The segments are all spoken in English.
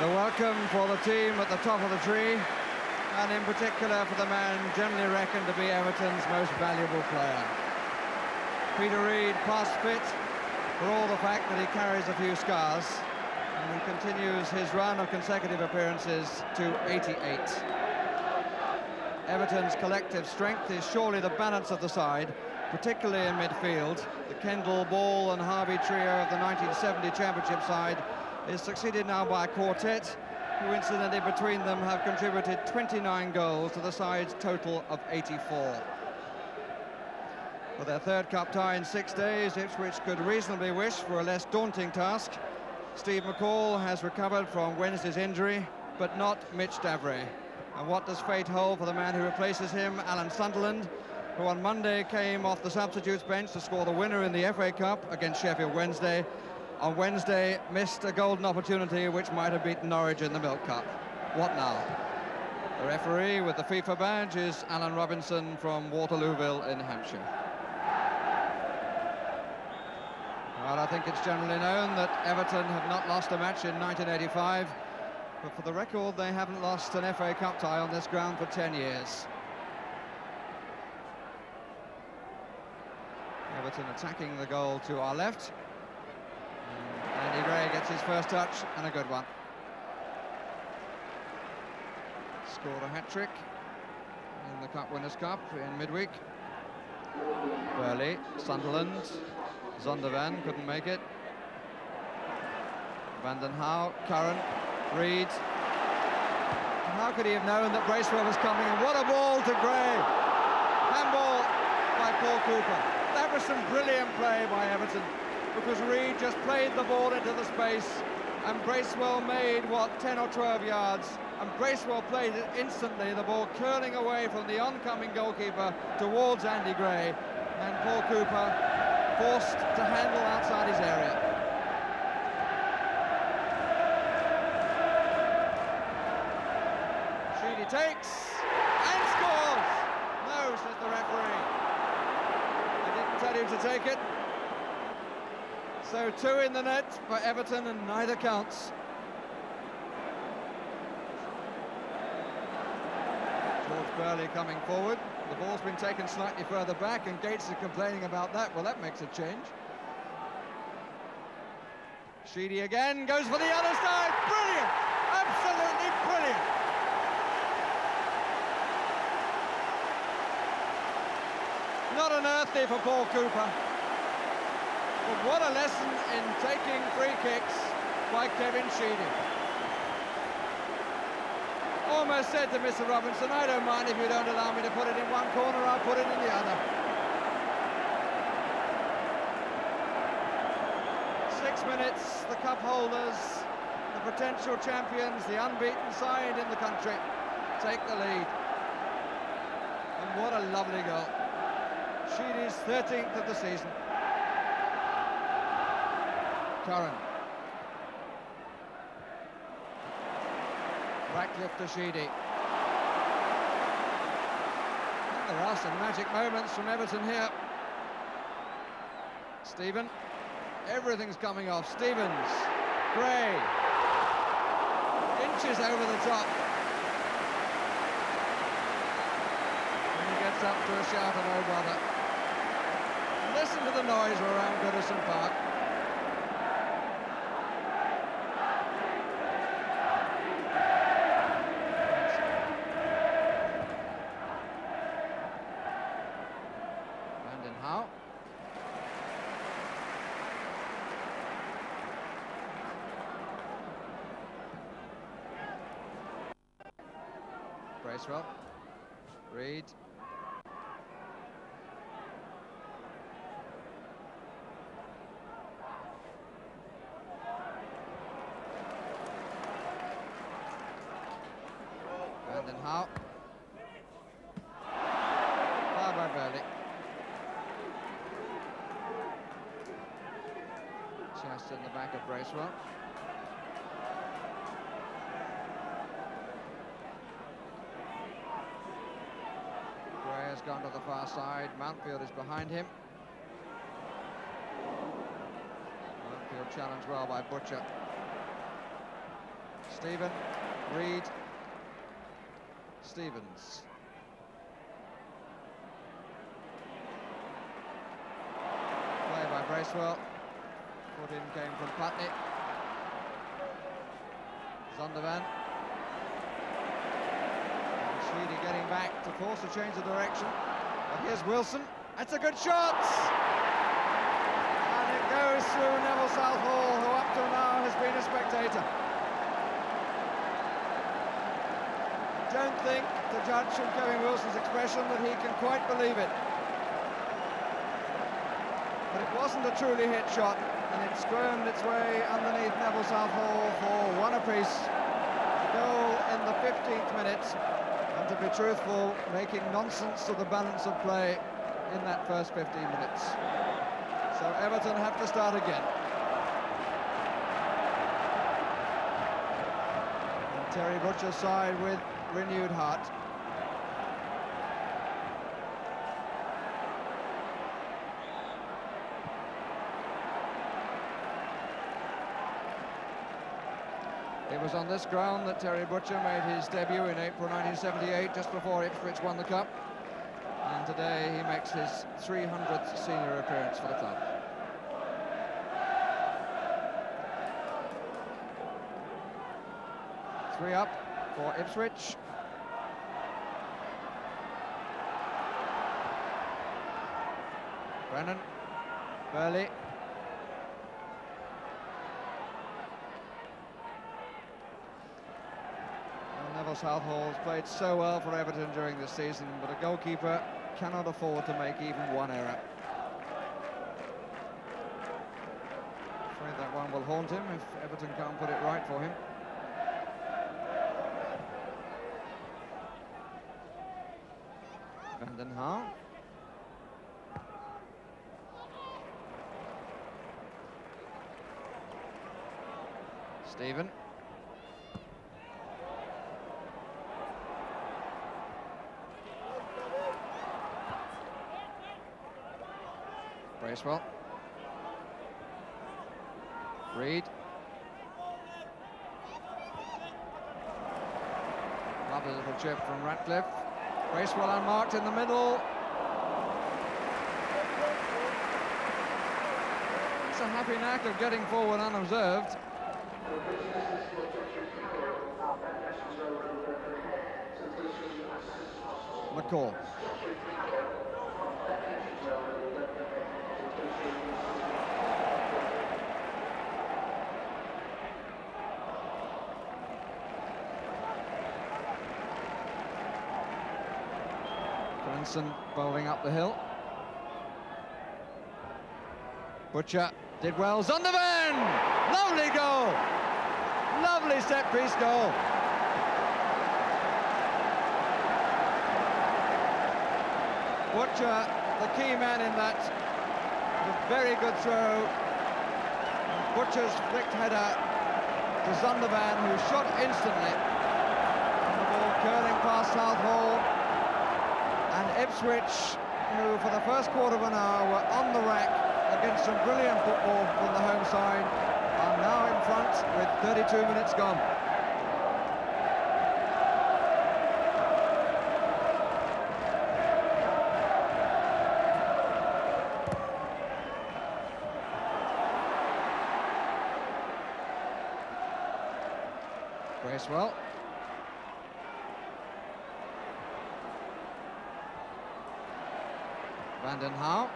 The welcome for the team at the top of the tree, and in particular for the man generally reckoned to be Everton's most valuable player. Peter Reid, past fit, for all the fact that he carries a few scars, and he continues his run of consecutive appearances to 88. Everton's collective strength is surely the balance of the side, particularly in midfield. The Kendall, Ball and Harvey trio of the 1970 Championship side is succeeded now by a quartet, who incidentally between them have contributed 29 goals to the side's total of 84. For their third cup tie in 6 days, Ipswich could reasonably wish for a less daunting task. Steve McCall has recovered from Wednesday's injury, but not Mitch Davray. And what does fate hold for the man who replaces him, Alan Sunderland, who on Monday came off the substitutes bench to score the winner in the FA Cup against Sheffield Wednesday. On Wednesday, missed a golden opportunity which might have beaten Norwich in the Milk Cup. What now? The referee with the FIFA badge is Alan Robinson from Waterlooville in Hampshire. Well, I think it's generally known that Everton have not lost a match in 1985, but for the record, they haven't lost an FA Cup tie on this ground for 10 years. Everton attacking the goal to our left. Andy Gray gets his first touch, and a good one. Scored a hat-trick in the Cup Winners' Cup in midweek. Burley, Sunderland, Zondervan couldn't make it. Van den Houw, Curran, Reid. How could he have known that Bracewell was coming? And what a ball to Gray! Handball by Paul Cooper. That was some brilliant play by Everton, because Reid just played the ball into the space, and Bracewell made, what, 10 or 12 yards, and Bracewell played it instantly, the ball curling away from the oncoming goalkeeper towards Andy Gray, and Paul Cooper forced to handle outside his area. Sheedy takes, and scores! No, says the referee. I didn't tell him to take it. So 2 in the net for Everton, and neither counts. George Burley coming forward. The ball's been taken slightly further back, and Gates is complaining about that. Well, that makes a change. Sheedy again, goes for the other side. Brilliant! Absolutely brilliant! Not unearthly for Paul Cooper. But what a lesson in taking free kicks by Kevin Sheedy. Almost said to Mr. Robinson, I don't mind if you don't allow me to put it in one corner, I'll put it in the other. 6 minutes, the cup holders, the potential champions, the unbeaten side in the country, take the lead. And what a lovely goal. Sheedy's 13th of the season. Curran. Ratcliffe to Sheedy. There are some magic moments from Everton here. Stephen. Everything's coming off. Stevens. Gray. Inches over the top. And he gets up to a shout of "Oh brother." Listen to the noise around Goodison Park. Bracewell, Reid, Van den Houw, far by Burley, chest in the back of Bracewell. Has gone to the far side. Mountfield is behind him. Mountfield challenged well by Butcher. Stephen, Reed, Stevens. Play by Bracewell. Put in came from Putney. Zondervan. And Sheedy getting back to force a change of direction. But here's Wilson. That's a good shot! And it goes through Neville Southall, who up till now has been a spectator. Don't think, to judge from Kevin Wilson's expression, that he can quite believe it. But it wasn't a truly hit shot, and it squirmed its way underneath Neville Southall for one apiece. A goal in the 15th minute, and to be truthful, making nonsense of the balance of play in that first 15 minutes. So Everton have to start again. And Terry Butcher's side with renewed heart. It was on this ground that Terry Butcher made his debut in April 1978, just before Ipswich won the cup. And today he makes his 300th senior appearance for the club. Three up for Ipswich. Brennan, Burley. Neville Southall has played so well for Everton during this season, but a goalkeeper cannot afford to make even one error. Afraid that one will haunt him if Everton can't put it right for him. Van Haar. Stephen. Bracewell. Reed. Lovely little chip from Ratcliffe. Bracewell unmarked in the middle. It's a happy knack of getting forward unobserved. McCall. Clinton bowling up the hill. Butcher did well. Zondervan! Lovely goal! Lovely set-piece goal. Butcher, the key man in that. A very good throw. Butcher's flicked header to Zondervan, who shot instantly. And the ball curling past Southall. And Ipswich, who for the first quarter of an hour were on the rack against some brilliant football from the home side, are now in front with 32 minutes gone. Bracewell. Van Haar.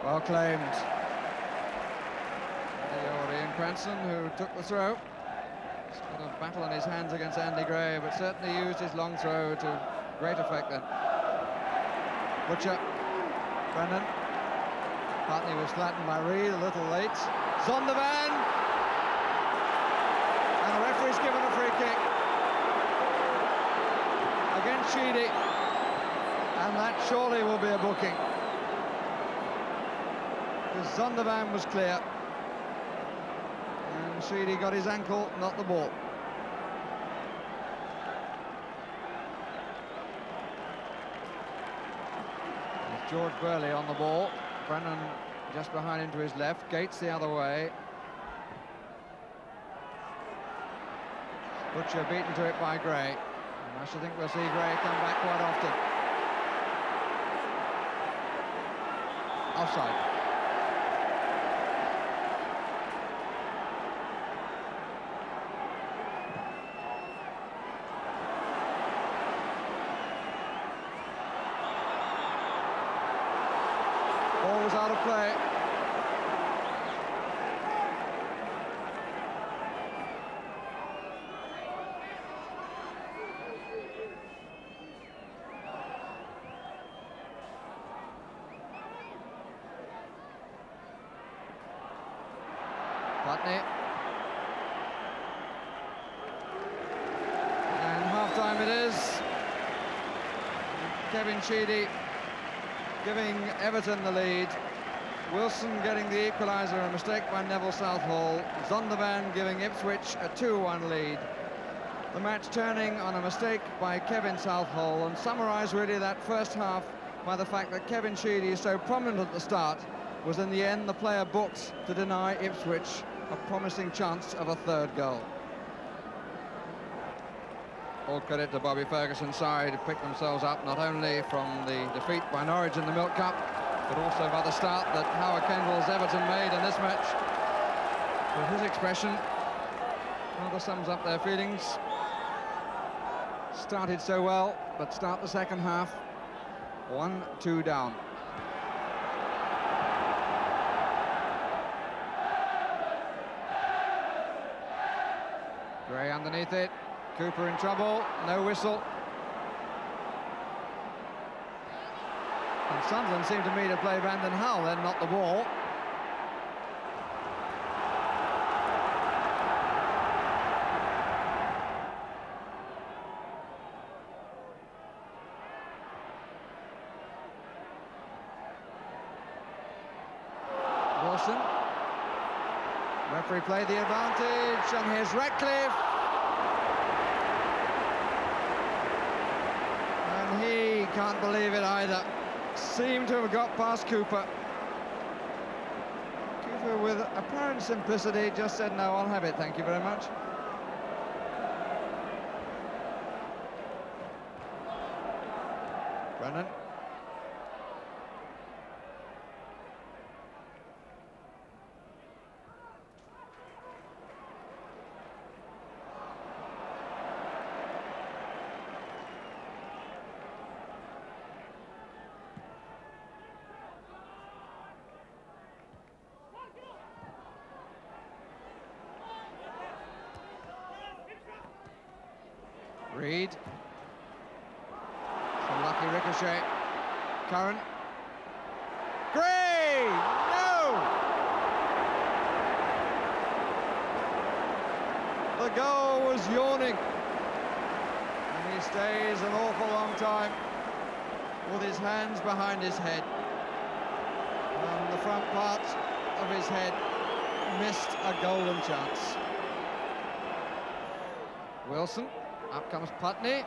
Well claimed. Ian Cranston, who took the throw. He's got a battle on his hands against Andy Gray, but certainly used his long throw to great effect then. Butcher. Brennan. Putney was flattened by Reed, a little late. Zondervan. And the referee's given a free kick against Sheedy, and that surely will be a booking, because Zondervan was clear and Sheedy got his ankle, not the ball. There's George Burley on the ball. Brennan just behind him to his left, Gates the other way. Butcher beaten to it by Gray. And I should think we'll see Gray come back quite often. Offside. Ball was out of play. Putney. And half-time it is. Kevin Sheedy giving Everton the lead. Wilson getting the equaliser, a mistake by Neville Southall. Zondervan giving Ipswich a 2-1 lead. The match turning on a mistake by Kevin Southall, and summarise really that first half by the fact that Kevin Sheedy, so prominent at the start, was in the end the player booked to deny Ipswich a promising chance of a third goal. All credit to Bobby Ferguson's side, who picked themselves up not only from the defeat by Norwich in the Milk Cup, but also by the start that Howard Kendall's Everton made in this match. With his expression, rather sums up their feelings. Started so well, but start the second half, 1-2 down. Gray underneath it. Cooper in trouble, no whistle. And Sunderland seemed to me to play Van den Hull, then not the ball. Wilson. Referee played the advantage, and here's Ratcliffe. He can't believe it either. Seemed to have got past Cooper. Cooper, with apparent simplicity, just said, no, I'll have it, thank you very much. Brennan. Reed. Some lucky ricochet. Curran. Gray! No! The goal was yawning. And he stays an awful long time with his hands behind his head. And the front part of his head missed a golden chance. Wilson. Up comes Putney,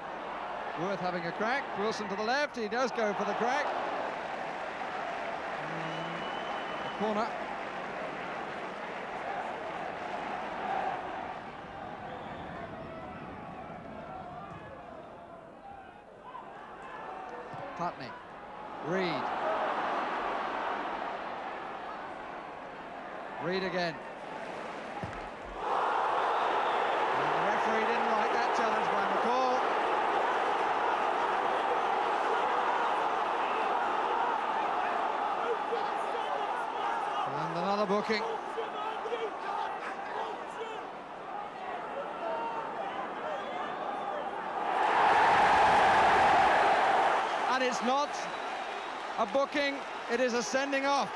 worth having a crack. Wilson to the left, he does go for the crack. A corner. Putney, Reed. Reed again. And the referee didn't like that challenge by McCall. And another booking. And it's not a booking, it is a sending off.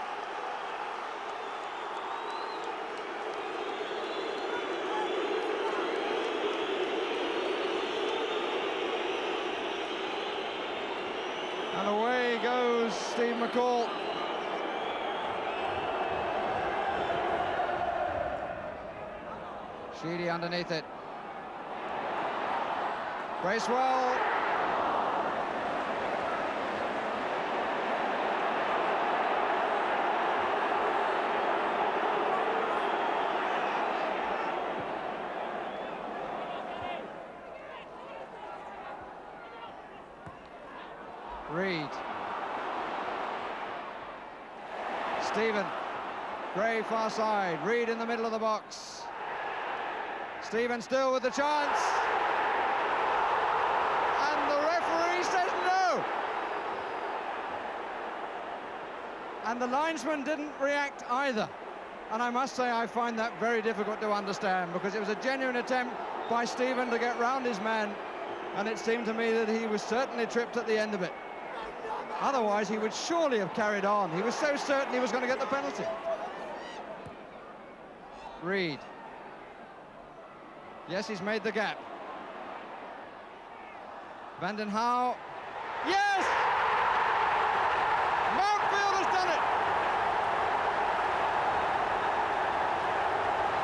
And away goes Steve McCall. Sheedy underneath it. Bracewell. Reed. Stephen. Gray far side. Reed in the middle of the box. Stephen still with the chance. And the referee says no. And the linesman didn't react either. And I must say I find that very difficult to understand, because it was a genuine attempt by Stephen to get round his man, and it seemed to me that he was certainly tripped at the end of it. Otherwise he would surely have carried on. He was so certain he was going to get the penalty. Reed. Yes, he's made the gap. Van den Hauwe. Yes! Mountfield has done it!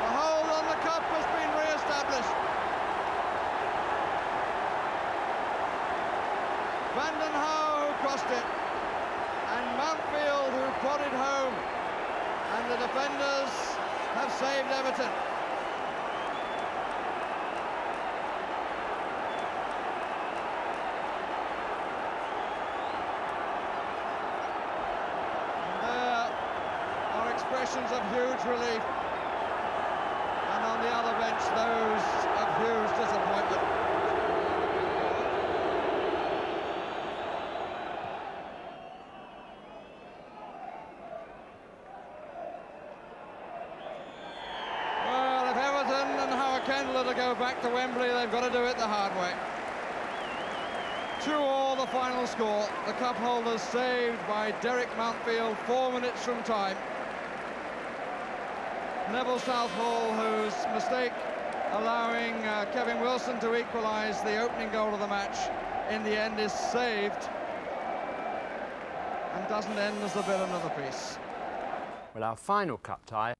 The hold on the cup has been re-established. Van den Hauwe who crossed it, and Mountfield who prodded home, and the defenders have saved Everton. Expressions of huge relief, and on the other bench those of huge disappointment. Well, if Everton and Howard Kendall are to go back to Wembley, they've got to do it the hard way. 2-2 the final score. The cup holders saved by Derek Mountfield 4 minutes from time. Neville Southall, whose mistake allowing Kevin Wilson to equalise the opening goal of the match, in the end is saved and doesn't end as the villain of the piece. Well, our final cup tie